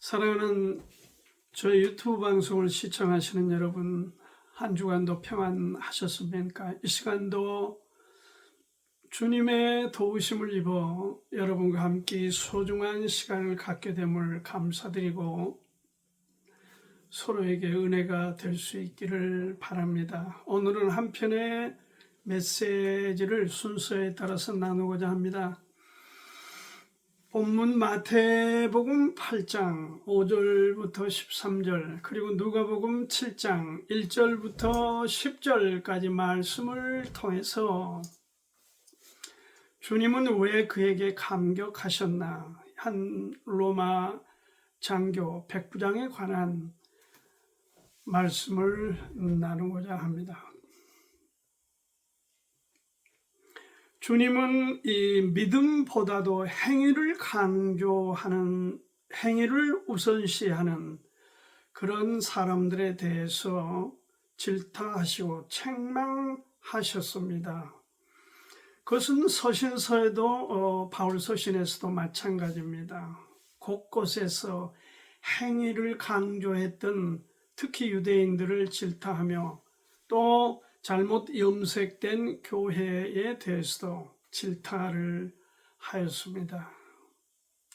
사랑하는 저희 유튜브 방송을 시청하시는 여러분, 한 주간도 평안하셨습니까? 이 시간도 주님의 도우심을 입어 여러분과 함께 소중한 시간을 갖게 됨을 감사드리고 서로에게 은혜가 될 수 있기를 바랍니다. 오늘은 한 편의 메시지를 순서에 따라서 나누고자 합니다. 본문 마태복음 8장 5절부터 13절 그리고 누가복음 7장 1절부터 10절까지 말씀을 통해서 주님은 왜 그에게 감격하셨나, 한 로마 장교 백부장에 관한 말씀을 나누고자 합니다. 주님은 이 믿음보다도 행위를 강조하는, 행위를 우선시하는 그런 사람들에 대해서 질타하시고 책망하셨습니다. 그것은 서신서에도 바울 서신에서도 마찬가지입니다. 곳곳에서 행위를 강조했던 특히 유대인들을 질타하며 또 잘못 염색된 교회에 대해서도 질타를 하였습니다.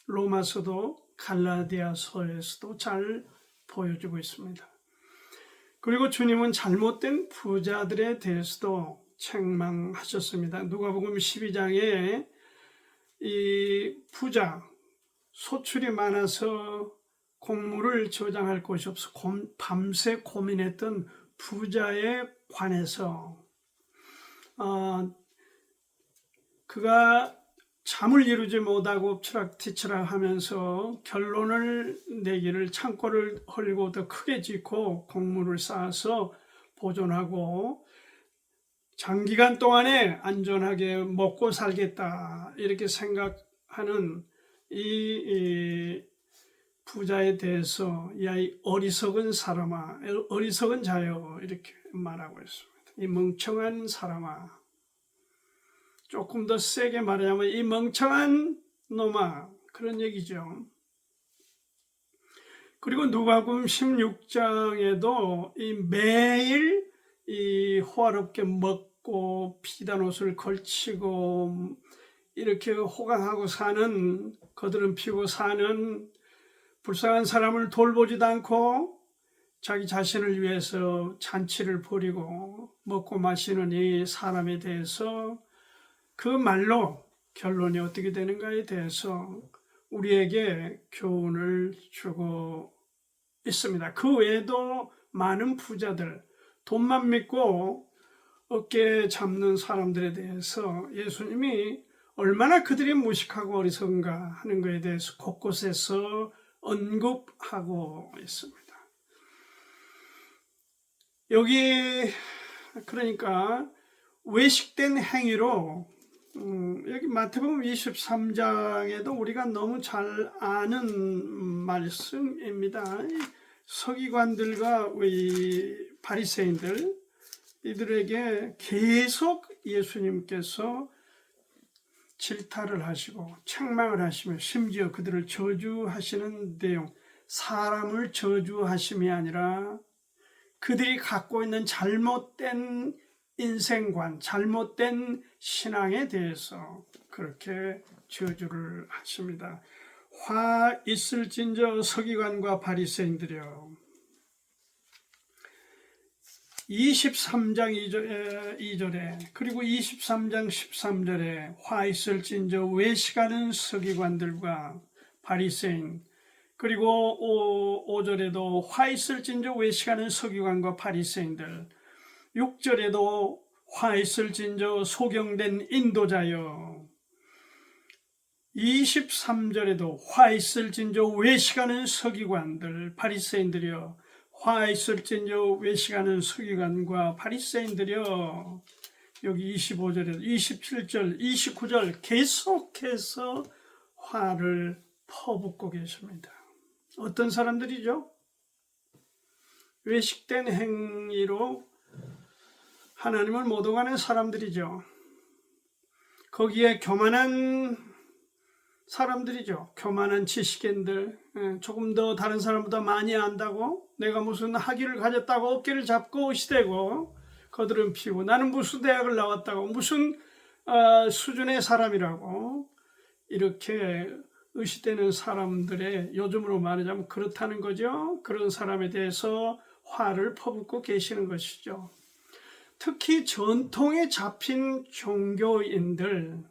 로마서도 갈라디아서에서도 잘 보여주고 있습니다. 그리고 주님은 잘못된 부자들에 대해서도 책망하셨습니다. 누가복음 12장에 이 부자, 소출이 많아서 공물을 저장할 곳이 없어 밤새 고민했던 부자에 관해서 그가 잠을 이루지 못하고 엎치락뒤치락 하면서 결론을 내기를 창고를 헐고 더 크게 짓고 공물을 쌓아서 보존하고 장기간 동안에 안전하게 먹고 살겠다 이렇게 생각하는 이 부자에 대해서 야, 이 어리석은 사람아, 어리석은 자여 이렇게 말하고 있습니다. 이 멍청한 사람아, 조금 더 세게 말하자면 이 멍청한 놈아, 그런 얘기죠. 그리고 누가복음 16장에도 이 매일 이 호화롭게 먹고 피단 옷을 걸치고 이렇게 호강하고 사는, 거드름 피우고 사는 불쌍한 사람을 돌보지도 않고 자기 자신을 위해서 잔치를 벌이고 먹고 마시는 이 사람에 대해서 그 말로 결론이 어떻게 되는가에 대해서 우리에게 교훈을 주고 있습니다. 그 외에도 많은 부자들, 돈만 믿고 어깨 잡는 사람들에 대해서 예수님이 얼마나 그들이 무식하고 어리석은가 하는 것에 대해서 곳곳에서 언급하고 있습니다. 여기 그러니까 외식된 행위로 여기 마태복음 23장에도 우리가 너무 잘 아는 말씀입니다. 서기관들과 이 바리새인들 이들에게 계속 예수님께서 질타를 하시고 책망을 하시며 심지어 그들을 저주하시는 내용, 사람을 저주하심이 아니라 그들이 갖고 있는 잘못된 인생관, 잘못된 신앙에 대해서 그렇게 저주를 하십니다. 화 있을진저 서기관과 바리새인들이여. 23장 2절에 그리고 23장 13절에 화 있을진저 외식하는 서기관들과 바리새인, 그리고 5절에도 화 있을진저 외식하는 서기관과 바리새인들, 6절에도 화 있을진저 소경된 인도자여, 23절에도 화 있을진저 외식하는 서기관들 바리새인들이여, 화 있을진저 외식하는 서기관과 바리새인들이여. 여기 25절에도 27절 29절 계속해서 화를 퍼붓고 계십니다. 어떤 사람들이죠? 외식된 행위로 하나님을 못 오가는 사람들이죠. 거기에 교만한 사람들이죠. 교만한 지식인들, 조금 더 다른 사람보다 많이 안다고, 내가 무슨 학위를 가졌다고 어깨를 잡고 의시대고 거드름 피우고, 나는 무슨 대학을 나왔다고, 무슨 수준의 사람이라고 이렇게 의시되는 사람들의, 요즘으로 말하자면 그렇다는 거죠. 그런 사람에 대해서 화를 퍼붓고 계시는 것이죠. 특히 전통에 잡힌 종교인들,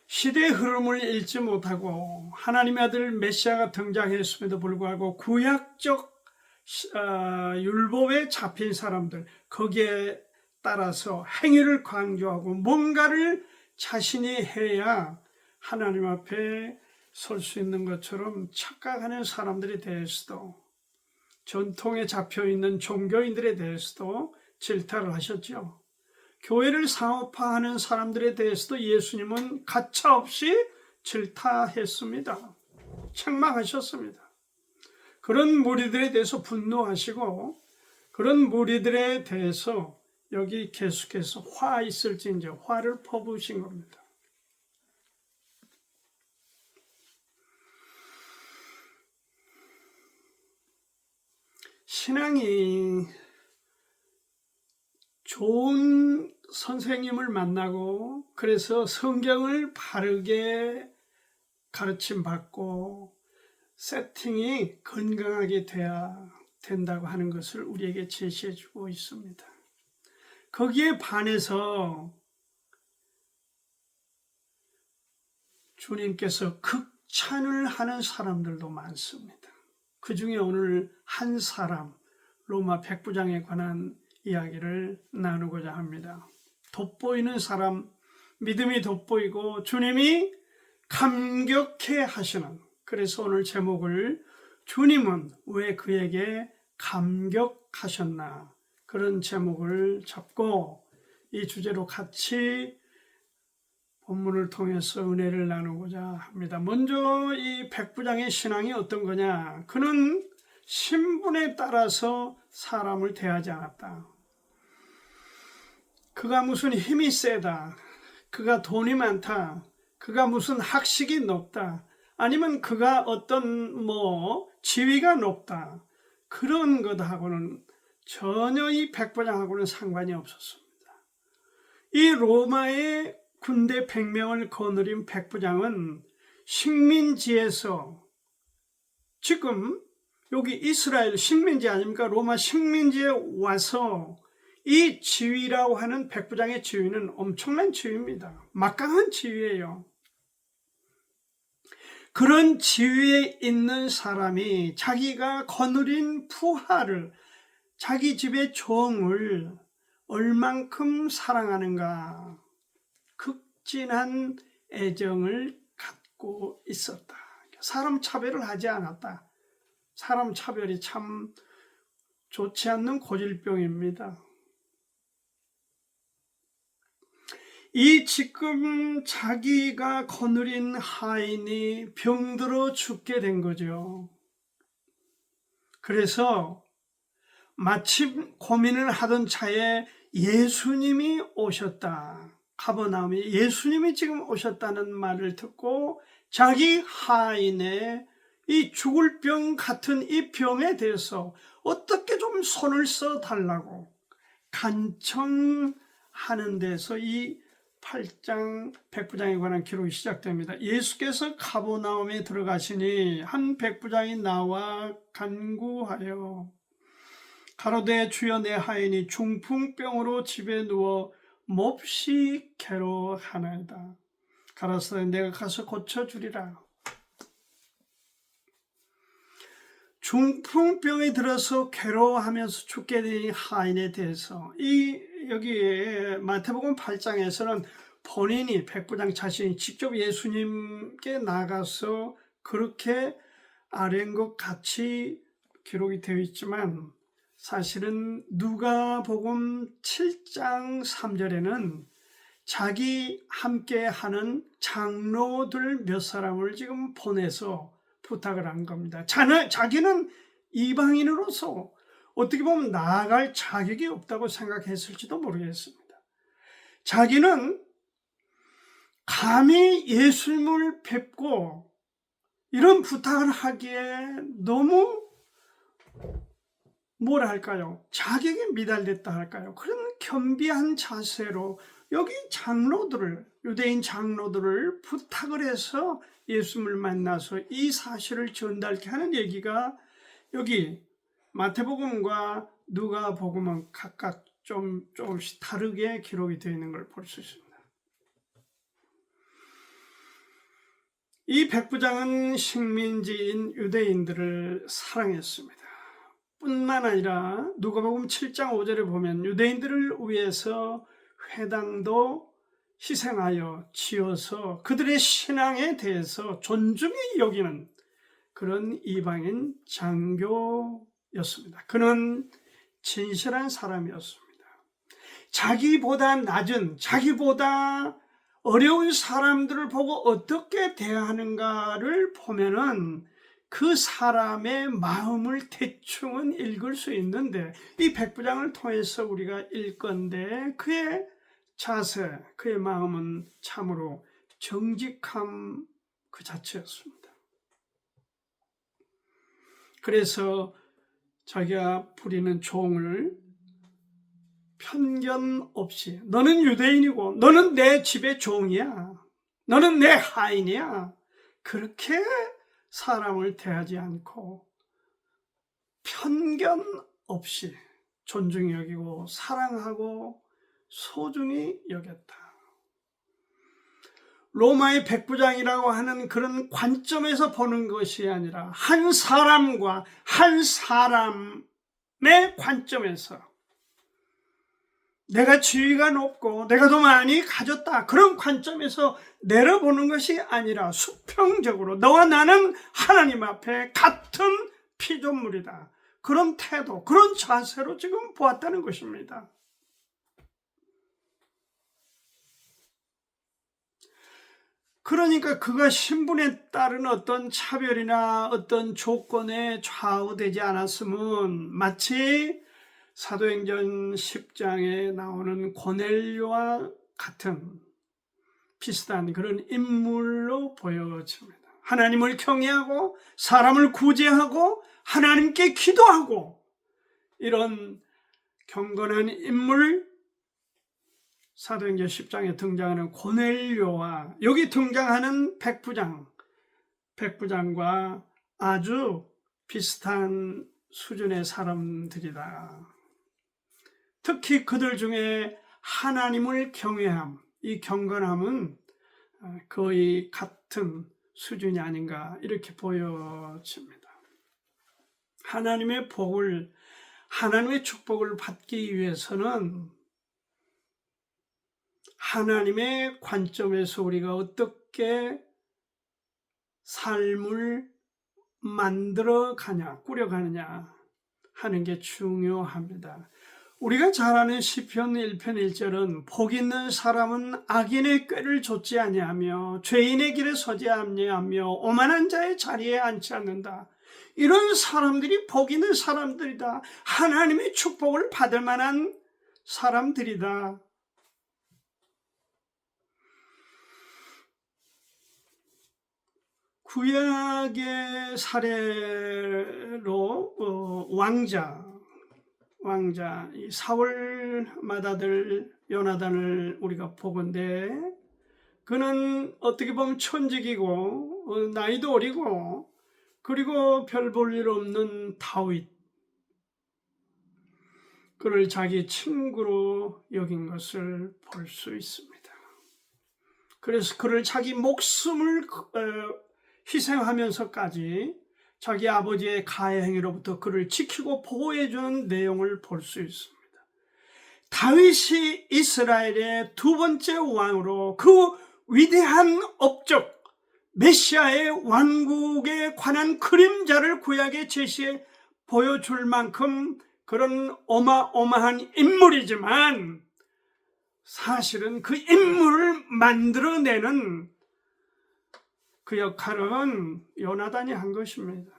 시대의 흐름을 읽지 못하고 하나님의 아들 메시아가 등장했음에도 불구하고 구약적 율법에 잡힌 사람들, 거기에 따라서 행위를 강조하고 뭔가를 자신이 해야 하나님 앞에 설 수 있는 것처럼 착각하는 사람들에 대해서도, 전통에 잡혀있는 종교인들에 대해서도 질타를 하셨죠. 교회를 상업화하는 사람들에 대해서도 예수님은 가차없이 질타했습니다. 책망하셨습니다. 그런 무리들에 대해서 분노하시고, 그런 무리들에 대해서 여기 계속해서 화 있을진저 화를 퍼부으신 겁니다. 신앙이 좋은 선생님을 만나고, 그래서 성경을 바르게 가르침 받고 세팅이 건강하게 돼야 된다고 하는 것을 우리에게 제시해 주고 있습니다. 거기에 반해서 주님께서 극찬을 하는 사람들도 많습니다. 그 중에 오늘 한 사람, 로마 백부장에 관한 이야기를 나누고자 합니다. 돋보이는 사람, 믿음이 돋보이고 주님이 감격해 하시는, 그래서 오늘 제목을 주님은 왜 그에게 감격하셨나, 그런 제목을 잡고 이 주제로 같이 본문을 통해서 은혜를 나누고자 합니다. 먼저 이 백부장의 신앙이 어떤 거냐? 그는 신분에 따라서 사람을 대하지 않았다. 그가 무슨 힘이 세다, 그가 돈이 많다, 그가 무슨 학식이 높다, 아니면 그가 어떤 지위가 높다, 그런 것하고는 전혀 이 백부장하고는 상관이 없었습니다. 이 로마의 군대 100명을 거느린 백부장은 식민지에서, 지금 여기 이스라엘 식민지 아닙니까? 로마 식민지에 와서 이 지위라고 하는 백부장의 지위는 엄청난 지위입니다. 막강한 지위예요. 그런 지위에 있는 사람이 자기가 거느린 부하를, 자기 집의 종을 얼만큼 사랑하는가, 극진한 애정을 갖고 있었다. 사람 차별을 하지 않았다. 사람 차별이 참 좋지 않는 고질병입니다. 이 지금 자기가 거느린 하인이 병들어 죽게 된 거죠. 그래서 마침 고민을 하던 차에 예수님이 오셨다. 가버나움에 예수님이 지금 오셨다는 말을 듣고 자기 하인의 이 죽을 병 같은 이 병에 대해서 어떻게 좀 손을 써달라고 간청하는 데서 이 8장 백부장에 관한 기록이 시작됩니다. 예수께서 가버나움에 들어가시니 한 백부장이 나와 간구하여 가로되 주여, 내 하인이 중풍병으로 집에 누워 몹시 괴로워하나이다. 가라사대 내가 가서 고쳐주리라. 중풍병이 들어서 괴로워하면서 죽게 된 하인에 대해서 여기 마태복음 8장에서는 본인이, 백부장 자신이 직접 예수님께 나가서 그렇게 아뢰는 것 같이 기록이 되어 있지만, 사실은 누가복음 7장 3절에는 자기 함께하는 장로들 몇 사람을 지금 보내서 부탁을 한 겁니다. 자기는 이방인으로서 어떻게 보면 나아갈 자격이 없다고 생각했을지도 모르겠습니다. 자기는 감히 예수님을 뵙고 이런 부탁을 하기에 너무 뭐라 할까요? 자격에 미달됐다 할까요? 그런 겸비한 자세로 여기 장로들을, 유대인 장로들을 부탁을 해서 예수님을 만나서 이 사실을 전달케 하는 얘기가 여기 마태복음과 누가복음은 각각 조금씩 다르게 기록이 되어 있는 걸 볼 수 있습니다. 이 백부장은 식민지인 유대인들을 사랑했습니다. 뿐만 아니라 누가복음 7장 5절에 보면 유대인들을 위해서 회당도 희생하여 지어서 그들의 신앙에 대해서 존중히 여기는 그런 이방인 장교였습니다. 그는 진실한 사람이었습니다. 자기보다 낮은, 자기보다 어려운 사람들을 보고 어떻게 대하는가를 보면은 그 사람의 마음을 대충은 읽을 수 있는데, 이 백부장을 통해서 우리가 읽건데 그의 자세, 그의 마음은 참으로 정직함 그 자체였습니다. 그래서 자기가 부리는 종을 편견 없이, 너는 유대인이고 너는 내 집의 종이야, 너는 내 하인이야, 그렇게 사람을 대하지 않고 편견 없이 존중히 여기고 사랑하고 소중히 여겼다. 로마의 백부장이라고 하는 그런 관점에서 보는 것이 아니라 한 사람과 한 사람의 관점에서 내가 지위가 높고 내가 더 많이 가졌다, 그런 관점에서 내려보는 것이 아니라 수평적으로 너와 나는 하나님 앞에 같은 피조물이다, 그런 태도, 그런 자세로 지금 보았다는 것입니다. 그러니까 그가 신분에 따른 어떤 차별이나 어떤 조건에 좌우되지 않았으면 마치 사도행전 10장에 나오는 고넬료와 같은 비슷한 그런 인물로 보여집니다. 하나님을 경외하고 사람을 구제하고 하나님께 기도하고 이런 경건한 인물, 사도행전 10장에 등장하는 고넬료와 여기 등장하는 백부장과 아주 비슷한 수준의 사람들이다. 특히 그들 중에 하나님을 경외함, 이 경건함은 거의 같은 수준이 아닌가 이렇게 보여집니다. 하나님의 복을, 하나님의 축복을 받기 위해서는 하나님의 관점에서 우리가 어떻게 삶을 만들어가냐, 꾸려가느냐 하는 게 중요합니다. 우리가 잘 아는 시편 1편 1절은 복 있는 사람은 악인의 꾀를 좇지 아니하며 죄인의 길에 서지 아니하며 오만한 자의 자리에 앉지 않는다. 이런 사람들이 복 있는 사람들이다. 하나님의 축복을 받을 만한 사람들이다. 구약의 사례로 왕자 이 사울 맏아들 요나단을 우리가 보건대, 그는 어떻게 보면 천직이고 나이도 어리고 그리고 별 볼 일 없는 다윗, 그를 자기 친구로 여긴 것을 볼 수 있습니다. 그래서 그를 자기 목숨을 희생하면서까지 자기 아버지의 가해 행위로부터 그를 지키고 보호해주는 내용을 볼 수 있습니다. 다윗이 이스라엘의 두 번째 왕으로 그 위대한 업적, 메시아의 왕국에 관한 그림자를 구약에 제시해 보여줄 만큼 그런 어마어마한 인물이지만 사실은 그 인물을 만들어내는 그 역할은 요나단이 한 것입니다.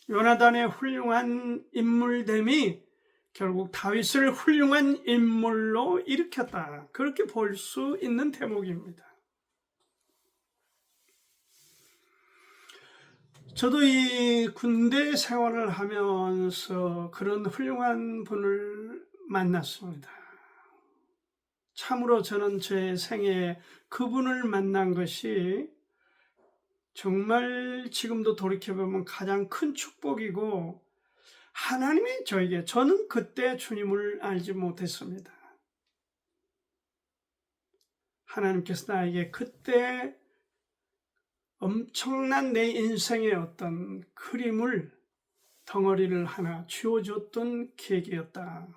요나단의 훌륭한 인물됨이 결국 다윗을 훌륭한 인물로 일으켰다, 그렇게 볼 수 있는 대목입니다. 저도 이 군대 생활을 하면서 그런 훌륭한 분을 만났습니다. 참으로 저는 제 생에 그분을 만난 것이 정말 지금도 돌이켜보면 가장 큰 축복이고, 하나님이 저는 그때 주님을 알지 못했습니다. 하나님께서 나에게 그때 엄청난 내 인생의 어떤 그림을, 덩어리를 하나 쥐어줬던 계기였다.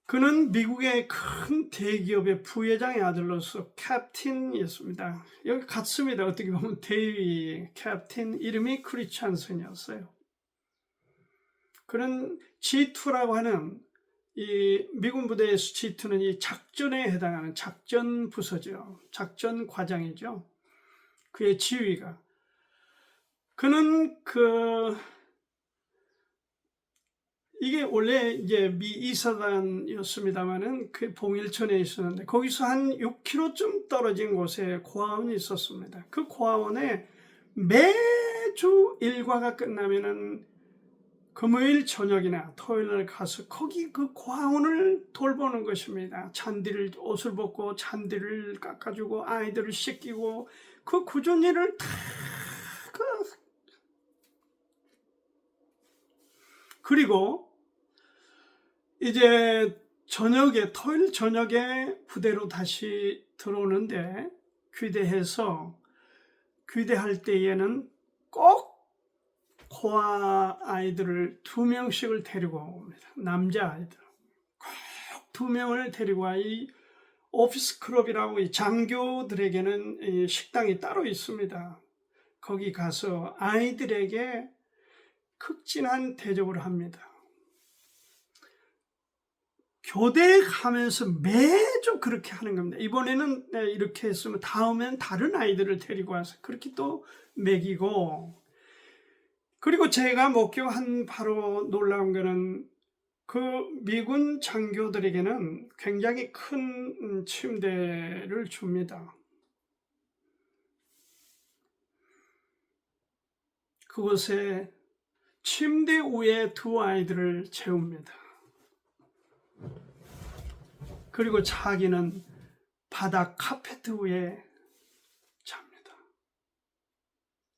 그는 미국의 큰 대기업의 부회장의 아들로서 캡틴이었습니다. 여기 같습니다. 어떻게 보면 대위 캡틴, 이름이 크리스찬슨이었어요. 그는 G2라고 하는 이 미군 부대에서 G2는 이 작전에 해당하는 작전 부서죠. 작전 과장이죠. 그의 지휘가. 그는 이게 원래 이제 미 이사단이었습니다만은 그 봉일천에 있었는데, 거기서 한 6km쯤 떨어진 곳에 고아원이 있었습니다. 그 고아원에 매주 일과가 끝나면은 금요일 저녁이나 토요일날 가서 거기 그 고아원을 돌보는 것입니다. 옷을 벗고 잔디를 깎아주고 아이들을 씻기고 그 구전 일을 다 그리고 이제 토요일 저녁에 부대로 다시 들어오는데, 귀대할 때에는 꼭 고아 아이들을 2명씩을 데리고 옵니다. 남자 아이들 꼭 2명을 데리고 와. 이 오피스 클럽이라고 이 장교들에게는 이 식당이 따로 있습니다. 거기 가서 아이들에게 극진한 대접을 합니다. 교대하면서 매주 그렇게 하는 겁니다. 이번에는 이렇게 했으면 다음엔 다른 아이들을 데리고 와서 그렇게 또 먹이고, 그리고 제가 목격한 바로 놀라운 거는 그 미군 장교들에게는 굉장히 큰 침대를 줍니다. 그곳에 침대 위에 2 아이들을 재웁니다. 그리고 자기는 바닥 카페트 위에 잡니다.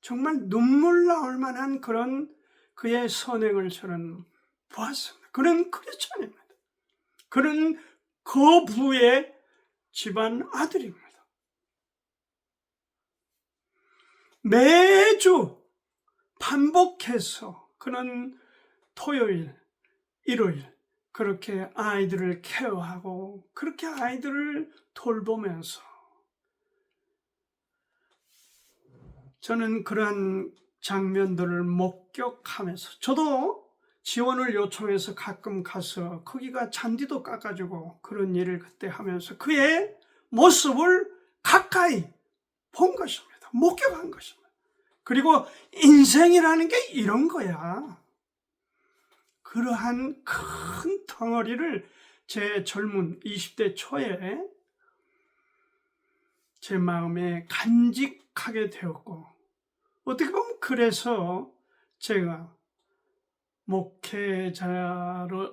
정말 눈물 나올 만한 그런 그의 선행을 저는 보았습니다. 그는 크리스찬입니다. 그는 그 부의 집안 아들입니다. 매주 반복해서 그는 토요일, 일요일 그렇게 아이들을 케어하고 그렇게 아이들을 돌보면서, 저는 그러한 장면들을 목격하면서, 저도 지원을 요청해서 가끔 가서 거기가 잔디도 깎아주고 그런 일을 그때 하면서 그의 모습을 가까이 본 것입니다. 목격한 것입니다. 그리고 인생이라는 게 이런 거야. 그러한 큰 덩어리를 제 젊은 20대 초에 제 마음에 간직하게 되었고, 어떻게 보면 그래서 제가 목회자의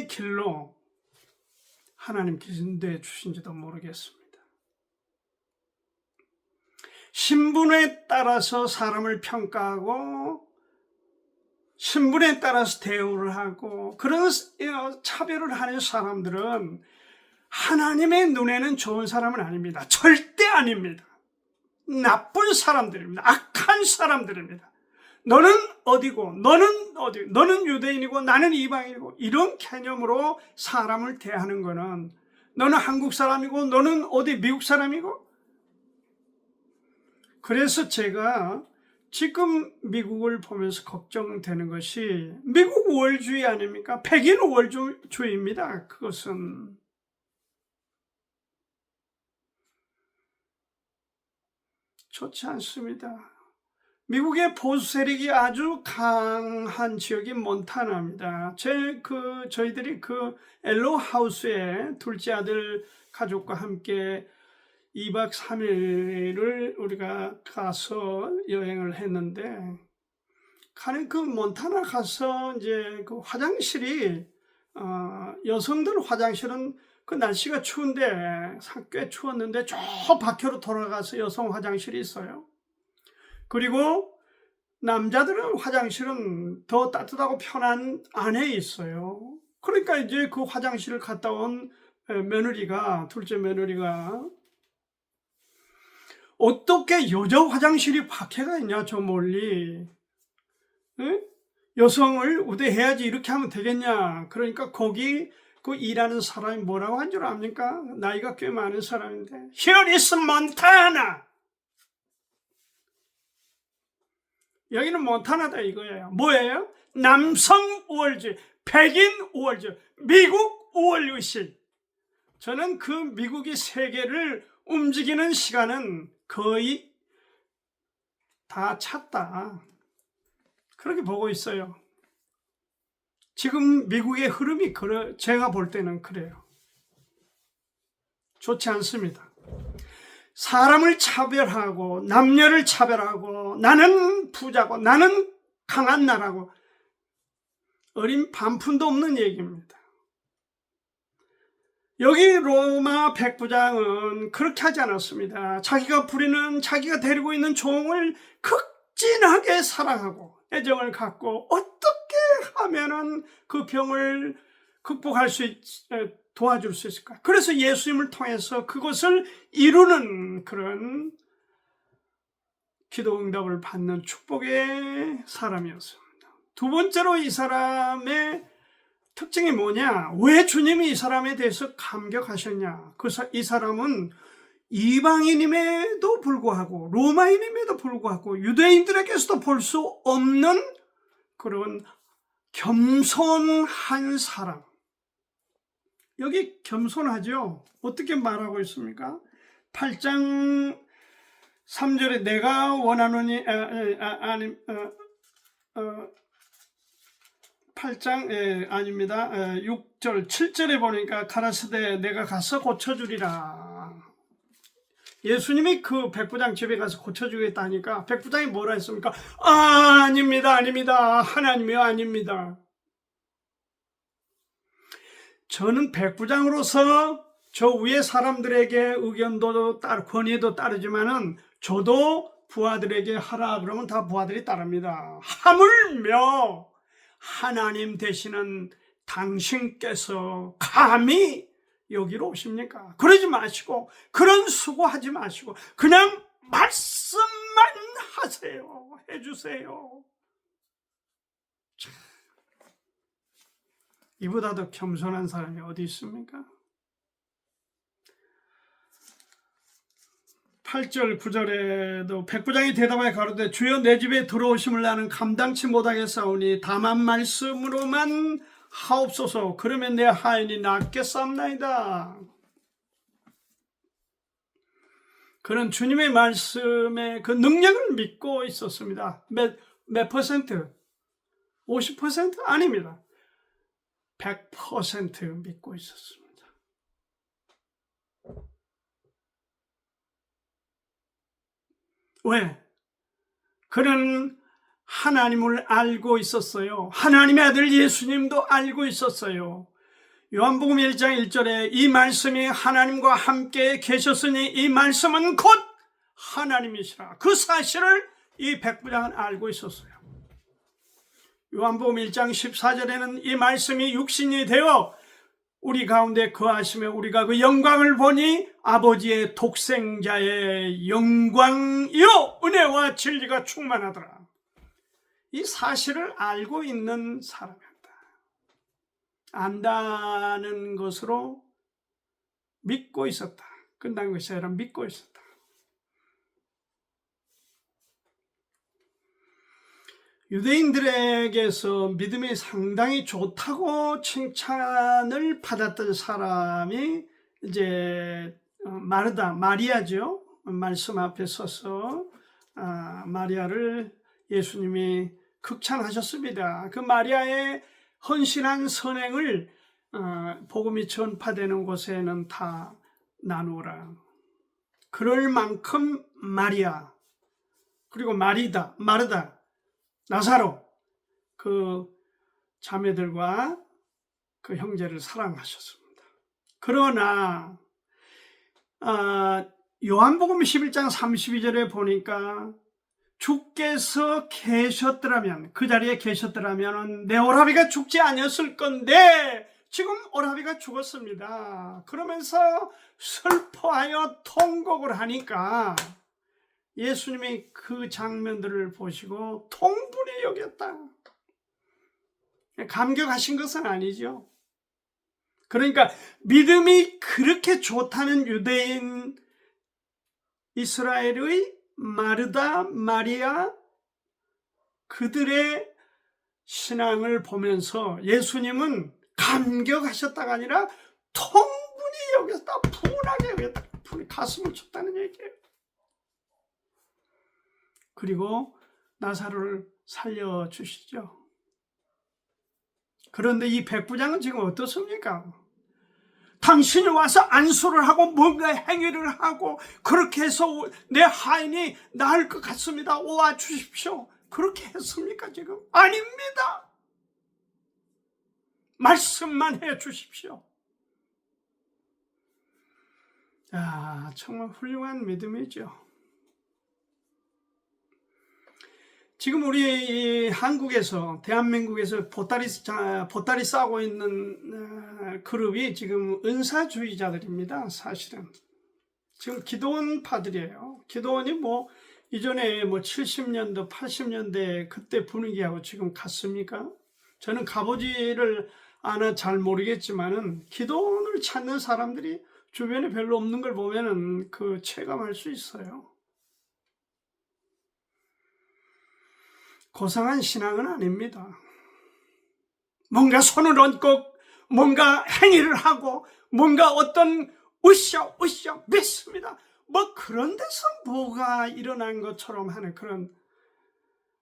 길로 하나님께서 내주신지도 모르겠습니다. 신분에 따라서 사람을 평가하고 신분에 따라서 대우를 하고 그런 차별을 하는 사람들은 하나님의 눈에는 좋은 사람은 아닙니다. 절대 아닙니다. 나쁜 사람들입니다. 악한 사람들입니다. 너는 어디고 너는 어디, 너는 유대인이고 나는 이방인이고 이런 개념으로 사람을 대하는 거는, 너는 한국 사람이고 너는 어디 미국 사람이고. 그래서 제가 지금 미국을 보면서 걱정되는 것이 미국 우월주의 아닙니까? 백인 우월주의입니다. 그것은 좋지 않습니다. 미국의 보수 세력이 아주 강한 지역이 몬타나입니다. 저희들이 그 엘로 하우스에 둘째 아들 가족과 함께 2박 3일을 우리가 가서 여행을 했는데, 가는 그 몬타나 가서 이제 그 화장실이, 여성들 화장실은 그 날씨가 추운데, 꽤 추웠는데, 저 밖으로 돌아가서 여성 화장실이 있어요. 그리고 남자들은 화장실은 더 따뜻하고 편한 안에 있어요. 그러니까 이제 그 화장실을 갔다 온 며느리가, 둘째 며느리가, 어떻게 여자 화장실이 밖에가 있냐, 저 멀리. 에? 여성을 우대해야지 이렇게 하면 되겠냐. 그러니까 거기 그 일하는 사람이 뭐라고 한 줄 압니까? 나이가 꽤 많은 사람인데, Here is Montana. 여기는 몬타나다 이거예요. 뭐예요? 남성 우월주의, 백인 우월주의, 미국 우월의식. 저는 그 미국이 세계를 움직이는 시간은 거의 다 찼다, 그렇게 보고 있어요. 지금 미국의 흐름이 제가 볼 때는 그래요. 좋지 않습니다. 사람을 차별하고 남녀를 차별하고 나는 부자고 나는 강한 나라고, 어린 반푼도 없는 얘기입니다. 여기 로마 백부장은 그렇게 하지 않았습니다. 자기가 데리고 있는 종을 극진하게 사랑하고 애정을 갖고 어떻게 하면은 그 병을 극복할 도와줄 수 있을까? 그래서 예수님을 통해서 그것을 이루는 그런 기도 응답을 받는 축복의 사람이었습니다. 두 번째로 이 사람의 특징이 뭐냐? 왜 주님이 이 사람에 대해서 감격하셨냐? 이 사람은 이방인임에도 불구하고 로마인임에도 불구하고 유대인들에게서도 볼 수 없는 그런 겸손한 사람. 여기 겸손하죠? 어떻게 말하고 있습니까? 8장 3절에 내가 원하노니 8장 아닙니다. 6절 7절에 보니까 가라사대 내가 가서 고쳐주리라. 예수님이 그 백부장 집에 가서 고쳐주겠다 하니까 백부장이 뭐라 했습니까? 아닙니다. 하나님이요, 아닙니다. 저는 백부장으로서 저 위에 사람들에게 의견도 권위도 따르지만은 저도 부하들에게 하라 그러면 다 부하들이 따릅니다. 하물며 하나님 되시는 당신께서 감히 여기로 오십니까? 그러지 마시고 그런 수고하지 마시고 그냥 말씀만 하세요. 해주세요. 이보다 더 겸손한 사람이 어디 있습니까? 8절 9절에도 백부장이 대답하여 가로되 주여 내 집에 들어오심을 나는 감당치 못하겠사오니 다만 말씀으로만 하옵소서. 그러면 내 하인이 낫겠사옵나이다. 그는 주님의 말씀의 그 능력을 믿고 있었습니다. 몇 퍼센트? 50%? 아닙니다. 100% 믿고 있었습니다. 왜? 그는 하나님을 알고 있었어요. 하나님의 아들 예수님도 알고 있었어요. 요한복음 1장 1절에 이 말씀이 하나님과 함께 계셨으니 이 말씀은 곧 하나님이시라. 그 사실을 이 백부장은 알고 있었어요. 요한복음 1장 14절에는 이 말씀이 육신이 되어 우리 가운데 거하시며 우리가 그 영광을 보니 아버지의 독생자의 영광이요 은혜와 진리가 충만하더라. 이 사실을 알고 있는 사람이었다. 안다는 것으로 믿고 있었다. 끝난 것이 아니라 믿고 있었다. 유대인들에게서 믿음이 상당히 좋다고 칭찬을 받았던 사람이 이제 마리아죠. 말씀 앞에 서서 마리아를 예수님이 극찬하셨습니다. 그 마리아의 헌신한 선행을 복음이 전파되는 곳에는 다 나누라. 그럴 만큼 마리아, 그리고 마르다, 나사로 그 자매들과 그 형제를 사랑하셨습니다. 그러나 요한복음 11장 32절에 보니까 주께서 계셨더라면, 그 자리에 계셨더라면 내 오라비가 죽지 아니었을 건데 지금 오라비가 죽었습니다. 그러면서 슬퍼하여 통곡을 하니까 예수님이 그 장면들을 보시고 통분히 여겼다. 감격하신 것은 아니죠. 그러니까 믿음이 그렇게 좋다는 유대인 이스라엘의 마르다, 마리아, 그들의 신앙을 보면서 예수님은 감격하셨다가 아니라 통분히 여겼다, 분하게 여겼다, 가슴을 쳤다는 얘기예요. 그리고 나사로를 살려주시죠. 그런데 이 백부장은 지금 어떻습니까? 당신이 와서 안수를 하고 뭔가 행위를 하고 그렇게 해서 내 하인이 나을 것 같습니다. 와 주십시오. 그렇게 했습니까 지금? 아닙니다. 말씀만 해 주십시오. 야, 정말 훌륭한 믿음이죠. 지금 우리 한국에서, 대한민국에서 보따리 싸고 있는 그룹이 지금 은사주의자들입니다. 사실은 지금 기도원파들이에요. 기도원이 뭐 이전에 뭐 70년대 80년대 그때 분위기하고 지금 같습니까? 저는 가보지를 않아 잘 모르겠지만은 기도원을 찾는 사람들이 주변에 별로 없는 걸 보면은 그 체감할 수 있어요. 고상한 신앙은 아닙니다. 뭔가 손을 얹고 뭔가 행위를 하고 뭔가 어떤 으쌰 믿습니다. 뭐 그런 데서 뭐가 일어난 것처럼 하는 그런,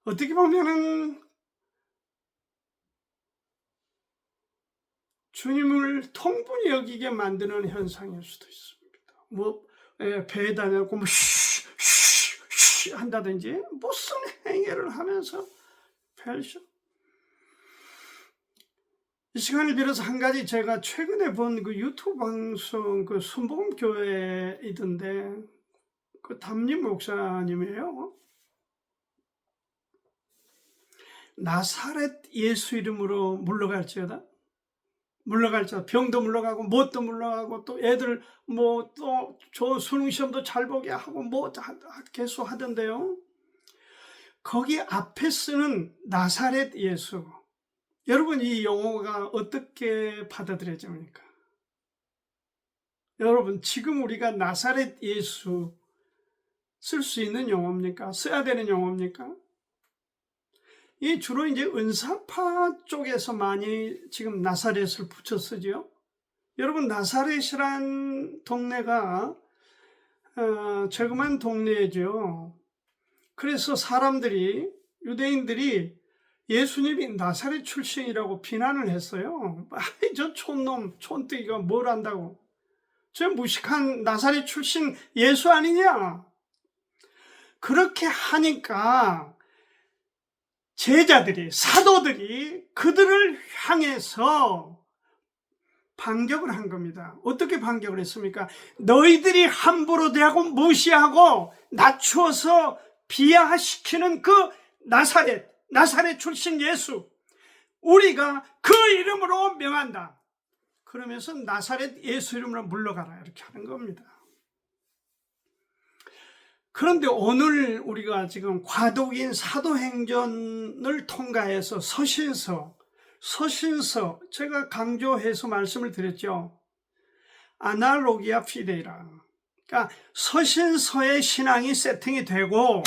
어떻게 보면은 주님을 통분히 여기게 만드는 현상일 수도 있습니다. 뭐 배에다 놓고 뭐 쉬 한다든지 무슨 행위를 하면서 펼쳐. 이 시간을 빌어서 한 가지, 제가 최근에 본 그 유튜브 방송, 그 순복음교회이던데 그 담임 목사님이에요. 나사렛 예수 이름으로 물러갈지어다, 병도 물러가고 뭣도 물러가고 또 애들 뭐 또 좋은 수능 시험도 잘 보게 하고 뭐 계속 하던데요. 거기 앞에 쓰는 나사렛 예수, 여러분 이 용어가 어떻게 받아들여집니까? 여러분 지금 우리가 나사렛 예수 쓸 수 있는 용어입니까? 써야 되는 용어입니까? 이 주로 이제 은사파 쪽에서 많이 지금 나사렛을 붙여 쓰죠. 여러분 나사렛이란 동네가 저금한 동네죠. 그래서 사람들이, 유대인들이 예수님이 나사렛 출신이라고 비난을 했어요. 아이 저 촌놈, 촌뜨기가 뭘 안다고, 저 무식한 나사렛 출신 예수 아니냐. 그렇게 하니까 제자들이, 사도들이 그들을 향해서 반격을 한 겁니다. 어떻게 반격을 했습니까? 너희들이 함부로 대하고 무시하고 낮추어서 비하시키는 그 나사렛 출신 예수, 우리가 그 이름으로 명한다. 그러면서 나사렛 예수 이름으로 물러가라, 이렇게 하는 겁니다. 그런데 오늘 우리가 지금 과도기인 사도행전을 통과해서 서신서, 제가 강조해서 말씀을 드렸죠. 아날로기아 피데이라. 그러니까 서신서의 신앙이 세팅이 되고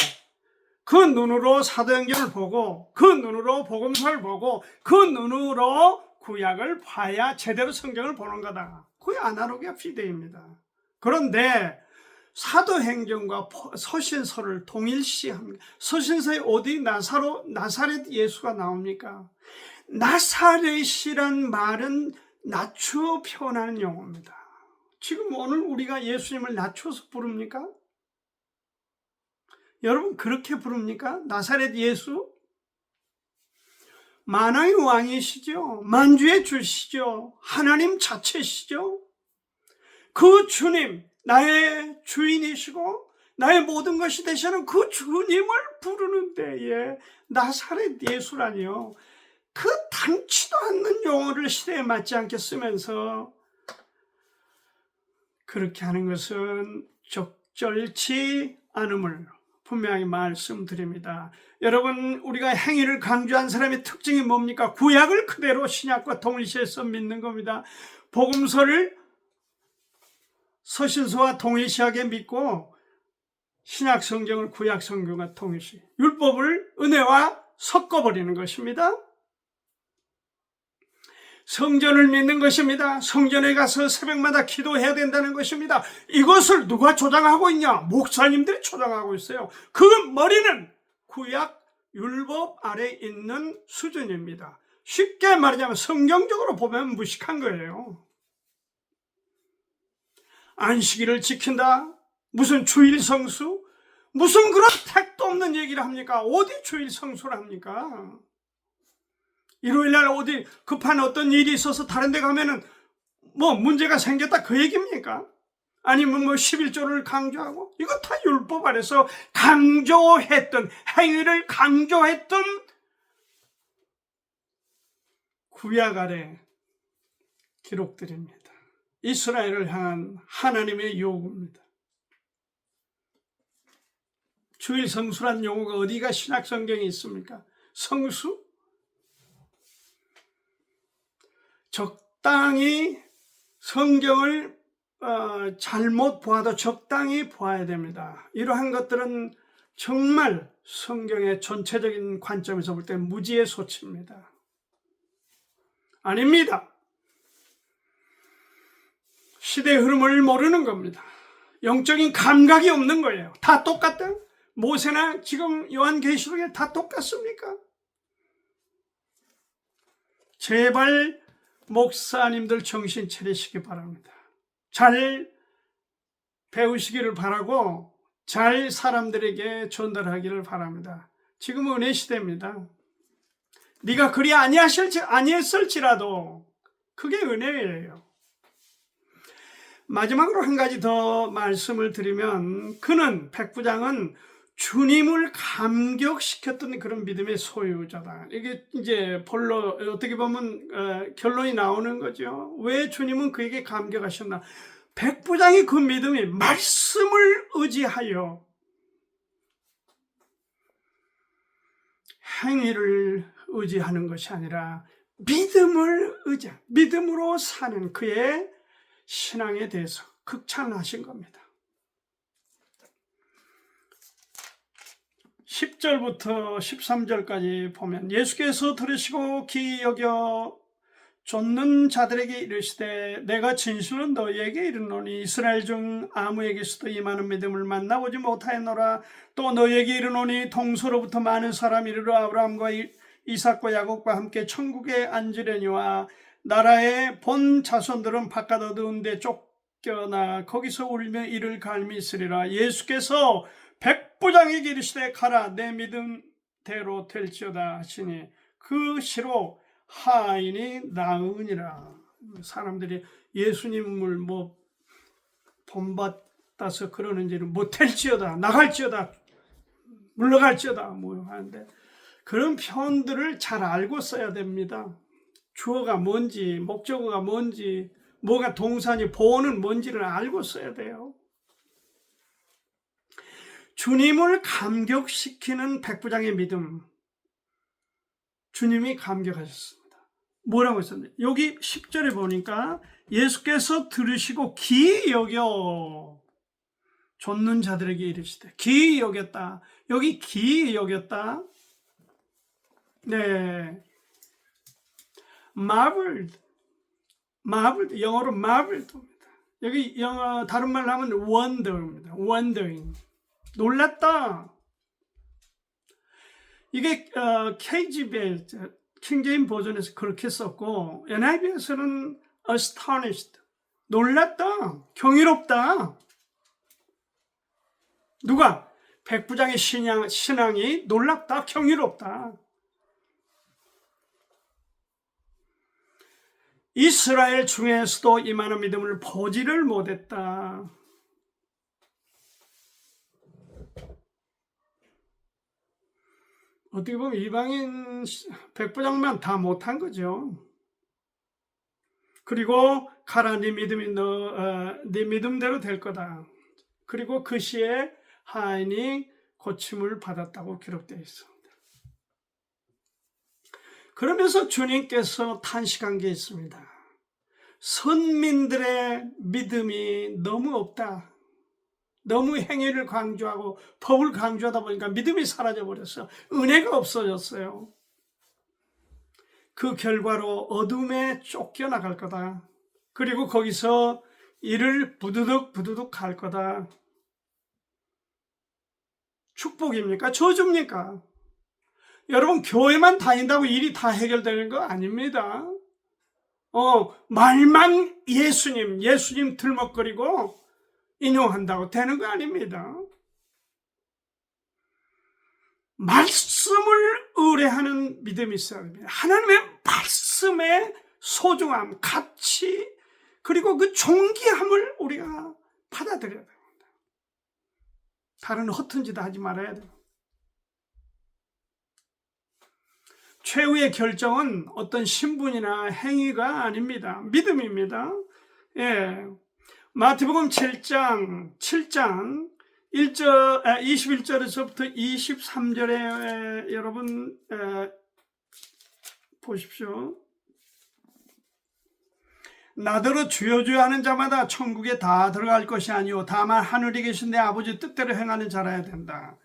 그 눈으로 사도행전을 보고 그 눈으로 복음서를 보고 그 눈으로 구약을 봐야 제대로 성경을 보는 거다. 그게 아날로기아 피데이입니다. 그런데 사도행전과 서신서를 동일시합니다. 서신서에 어디 나사렛 예수가 나옵니까? 나사렛이란 말은 낮추어 표현하는 용어입니다. 지금 오늘 우리가 예수님을 낮춰서 부릅니까? 여러분 그렇게 부릅니까? 나사렛 예수? 만왕의 왕이시죠. 만주의 주시죠. 하나님 자체시죠. 그 주님, 나의 주인이시고 나의 모든 것이 되시는 그 주님을 부르는 데에 나사렛 예수라니요. 그 당치도 않는 용어를 시대에 맞지 않게 쓰면서 그렇게 하는 것은 적절치 않음을 분명히 말씀드립니다. 여러분, 우리가 행위를 강조한 사람의 특징이 뭡니까? 구약을 그대로 신약과 동일시해서 믿는 겁니다. 복음서를 서신서와 동일시하게 믿고 신약 성경을 구약 성경과 동일시, 율법을 은혜와 섞어버리는 것입니다. 성전을 믿는 것입니다. 성전에 가서 새벽마다 기도해야 된다는 것입니다. 이것을 누가 조장하고 있냐? 목사님들이 조장하고 있어요. 그 머리는 구약 율법 아래 있는 수준입니다. 쉽게 말하자면 성경적으로 보면 무식한 거예요. 안식일을 지킨다? 무슨 주일 성수? 무슨 그런 택도 없는 얘기를 합니까? 어디 주일 성수를 합니까? 일요일날 어디 급한 어떤 일이 있어서 다른 데 가면은 뭐 문제가 생겼다 그 얘기입니까? 아니면 뭐 11조를 강조하고? 이거 다 율법 아래서 강조했던, 행위를 강조했던 구약 아래 기록들입니다. 이스라엘을 향한 하나님의 요구입니다. 주일 성수란 용어가 어디가 신약 성경에 있습니까? 성수? 적당히 성경을 잘못 보아도 적당히 보아야 됩니다. 이러한 것들은 정말 성경의 전체적인 관점에서 볼 때 무지의 소치입니다. 아닙니다. 시대의 흐름을 모르는 겁니다. 영적인 감각이 없는 거예요. 다 똑같다? 모세나 지금 요한계시록에 다 똑같습니까? 제발 목사님들 정신 차리시기 바랍니다. 잘 배우시기를 바라고 잘 사람들에게 전달하기를 바랍니다. 지금은 은혜 시대입니다. 네가 그리 아니했을지라도 그게 은혜예요. 마지막으로 한 가지 더 말씀을 드리면 백부장은 주님을 감격시켰던 그런 믿음의 소유자다. 이게 이제 본로 어떻게 보면 결론이 나오는 거죠. 왜 주님은 그에게 감격하셨나? 백부장이 그 믿음이 말씀을 의지하여 행위를 의지하는 것이 아니라 믿음으로 사는 그의 신앙에 대해서 극찬하신 겁니다. 10절부터 13절까지 보면 예수께서 들으시고 기이 여겨 좇는 자들에게 이르시되 내가 진실로 너희에게 이르노니 이스라엘 중 아무에게서도 이 많은 믿음을 만나보지 못하였노라. 또 너희에게 이르노니 동서로부터 많은 사람이 이르러 아브라함과 이삭과 야곱과 함께 천국에 앉으려니와 나라의 본 자손들은 바깥 어두운 데 쫓겨나 거기서 울며 이를 갈미 있으리라. 예수께서 백부장에게 이르시되 가라 내 믿음대로 될지어다 하시니 그 시로 하인이 나으니라. 사람들이 예수님을 뭐 본받아서 그러는지는 못할지어다, 나갈지어다, 물러갈지어다 뭐 하는데 그런 표현들을 잘 알고 써야 됩니다. 주어가 뭔지, 목적어가 뭔지, 뭐가 동사니 보어는 뭔지를 알고 써야 돼요. 주님을 감격시키는 백부장의 믿음, 주님이 감격하셨습니다. 뭐라고 했었나요? 여기 10절에 보니까 예수께서 들으시고 기이 여겨 좇는 자들에게 이르시되, 기이 여겼다. 여기 기이 여겼다. 네, marveled, 영어로 marveled입니다. 여기 영어 다른 말로 하면 wonder입니다. wondering, 놀랐다. 이게 KGB, 킹제임 버전에서 그렇게 썼고 NIV에서는 astonished, 놀랐다. 경이롭다. 누가? 백부장의 신앙이 놀랍다. 경이롭다. 이스라엘 중에서도 이만한 믿음을 보지를 못했다. 어떻게 보면 이방인 백부장만 다 못한 거죠. 그리고 가라, 네 믿음이 네 믿음대로 될 거다. 그리고 그 시에 하인이 고침을 받았다고 기록되어 있습니다. 그러면서 주님께서 탄식한 게 있습니다. 선민들의 믿음이 너무 없다. 너무 행위를 강조하고 법을 강조하다 보니까 믿음이 사라져버렸어요. 은혜가 없어졌어요. 그 결과로 어둠에 쫓겨나갈 거다. 그리고 거기서 일을 부두둑 할 거다. 축복입니까? 저주입니까? 여러분, 교회만 다닌다고 일이 다 해결되는 거 아닙니다. 말만 예수님 들먹거리고 인용한다고 되는 거 아닙니다. 말씀을 의뢰하는 믿음이 있어야 됩니다. 하나님의 말씀의 소중함, 가치, 그리고 그 존귀함을 우리가 받아들여야 됩니다. 다른 허튼 짓 하지 말아야 돼요. 최후의 결정은 어떤 신분이나 행위가 아닙니다. 믿음입니다. 예. 마태복음 7장 21절에서부터 23절에 여러분 보십시오. 나더러 주여 주여 하는 자마다 천국에 다 들어갈 것이 아니오 다만 하늘에 계신 내 아버지 뜻대로 행하는 자라야 된다.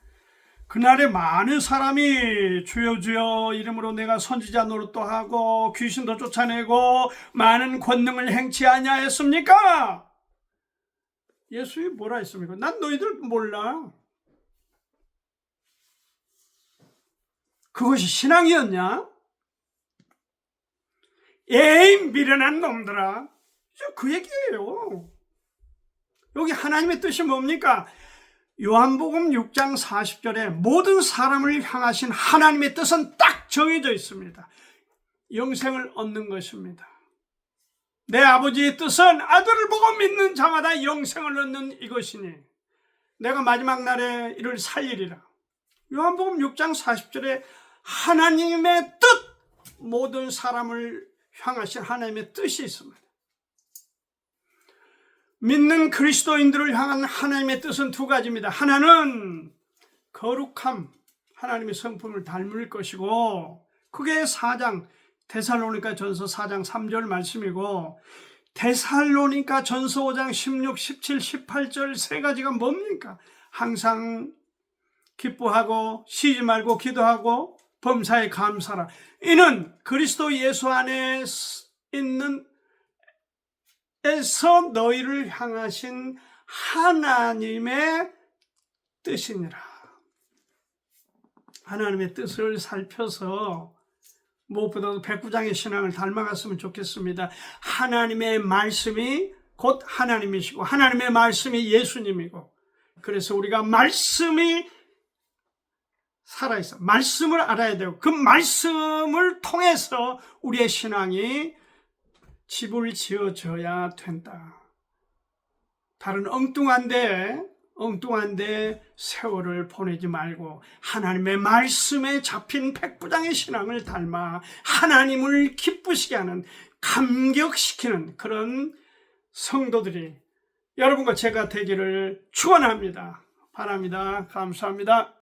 그날에 많은 사람이 주여 주여 이름으로 내가 선지자 노릇도 하고 귀신도 쫓아내고 많은 권능을 행치 아니하였습니까? 예수님이 뭐라 했습니까? 난 너희들 몰라. 그것이 신앙이었냐? 에이 미련한 놈들아. 그 얘기예요. 여기 하나님의 뜻이 뭡니까? 요한복음 6장 40절에 모든 사람을 향하신 하나님의 뜻은 딱 정해져 있습니다. 영생을 얻는 것입니다. 내 아버지의 뜻은 아들을 보고 믿는 자마다 영생을 얻는 이것이니 내가 마지막 날에 이를 살리리라. 요한복음 6장 40절에 하나님의 뜻, 모든 사람을 향하신 하나님의 뜻이 있습니다. 믿는 그리스도인들을 향한 하나님의 뜻은 두 가지입니다. 하나는 거룩함, 하나님의 성품을 닮을 것이고 그게 데살로니가 전서 4장 3절 말씀이고 데살로니가 전서 5장 16, 17, 18절 세 가지가 뭡니까? 항상 기뻐하고 쉬지 말고 기도하고 범사에 감사라. 이는 그리스도 예수 안에 있는 에서 너희를 향하신 하나님의 뜻이니라. 하나님의 뜻을 살펴서 무엇보다도 백부장의 신앙을 닮아갔으면 좋겠습니다. 하나님의 말씀이 곧 하나님이시고 하나님의 말씀이 예수님이고 그래서 우리가 말씀이 살아있어. 말씀을 알아야 되고 그 말씀을 통해서 우리의 신앙이 집을 지어져야 된다. 다른 엉뚱한데 세월을 보내지 말고 하나님의 말씀에 잡힌 백부장의 신앙을 닮아 하나님을 기쁘시게 하는, 감격시키는 그런 성도들이 여러분과 제가 되기를 축원합니다. 바랍니다. 감사합니다.